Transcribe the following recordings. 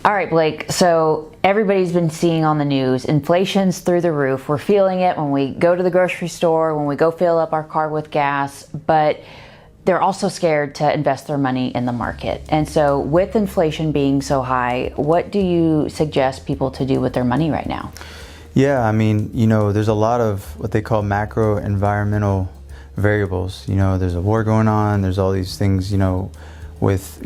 All right, Blake, so everybody's been seeing on the news, inflation's through the roof. We're feeling it when we go to the grocery store, when we go fill up our car with gas, but they're also scared to invest their money in the market. And so with inflation being so high, what do you suggest people to do with their money right now? Yeah, I mean, there's a lot of what they call macro environmental variables. There's a war going on, there's all these things, with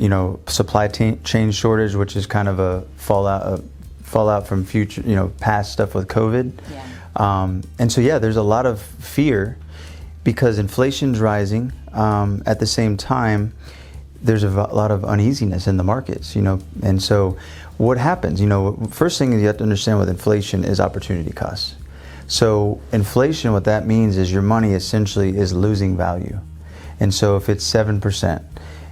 supply chain shortage, which is kind of a fallout from future, past stuff with COVID. Yeah. And so there's a lot of fear because inflation's rising. At the same time, there's a lot of uneasiness in the markets, and so what happens? First thing you have to understand with inflation is opportunity costs. So inflation, what that means is your money essentially is losing value. And so if it's 7%,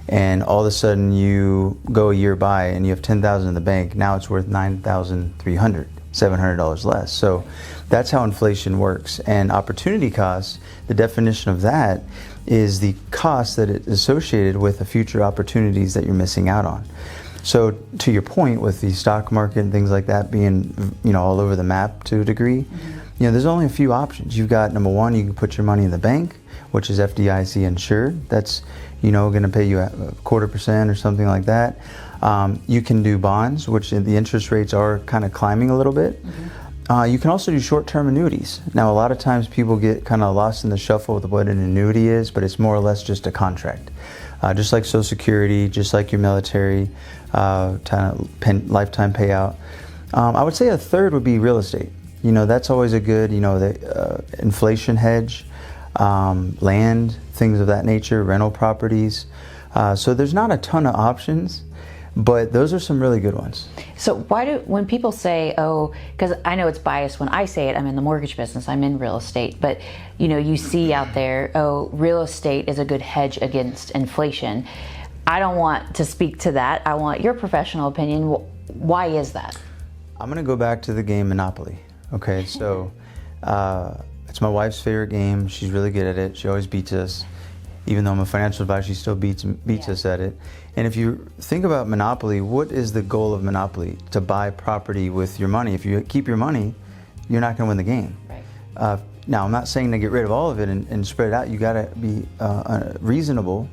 and all of a sudden you go a year by and you have $10,000 in the bank, now it's worth $9,300, $700 less. So that's how inflation works. And opportunity costs, the definition of that is the cost that is associated with the future opportunities that you're missing out on. So to your point with the stock market and things like that being, all over the map to a degree, there's only a few options. You've got, number one, you can put your money in the bank, which is FDIC insured. That's going to pay you a 0.25% or something like that. You can do bonds, which the interest rates are kind of climbing a little bit. You can also do short-term annuities. Now, a lot of times people get kind of lost in the shuffle with what an annuity is, but it's more or less just a contract. Just like Social Security, just like your military lifetime payout. I would say a third would be real estate. That's always a good, the inflation hedge. Land, things of that nature, rental properties. So there's not a ton of options, but those are some really good ones. So when people say, because I know it's biased when I say it, I'm in the mortgage business, I'm in real estate, but you see out there, real estate is a good hedge against inflation. I don't want to speak to that. I want your professional opinion. Why is that? I'm going to go back to the game Monopoly. Okay, so it's my wife's favorite game. She's really good at it. She always beats us. Even though I'm a financial advisor, she still beats us at it. And if you think about Monopoly, what is the goal of Monopoly? To buy property with your money. If you keep your money, you're not going to win the game. Right. Now, I'm not saying to get rid of all of it and spread it out. You got to be reasonable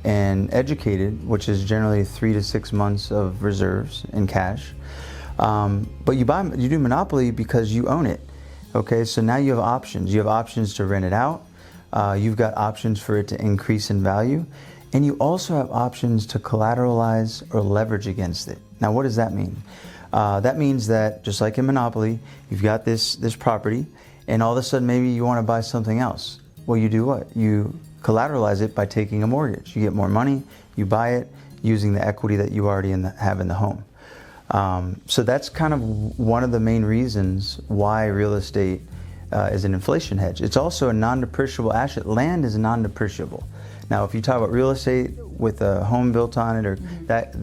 and educated, which is generally 3 to 6 months of reserves in cash. But you do Monopoly because you own it. Okay, so now you have options. You have options to rent it out. You've got options for it to increase in value. And you also have options to collateralize or leverage against it. Now, what does that mean? That means that, just like in Monopoly, you've got this property, and all of a sudden maybe you want to buy something else. Well, you do what? You collateralize it by taking a mortgage. You get more money, you buy it using the equity that you already have in the home. So that's kind of one of the main reasons why real estate is an inflation hedge. It's also a non-depreciable asset. Land is non-depreciable. Now, if you talk about real estate with a home built on it, or that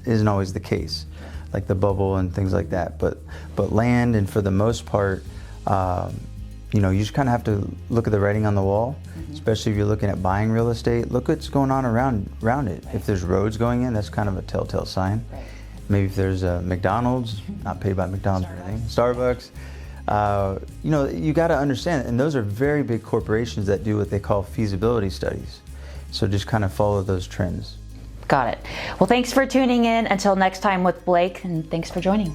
isn't always the case, like the bubble and things like that. But land, and for the most part, you just kind of have to look at the writing on the wall, especially if you're looking at buying real estate. Look what's going on around it. If there's roads going in, that's kind of a telltale sign. Maybe if there's a McDonald's, not paid by McDonald's or anything, Starbucks. You got to understand, and those are very big corporations that do what they call feasibility studies. So just kind of follow those trends. Got it. Well, thanks for tuning in. Until next time with Blake, and thanks for joining.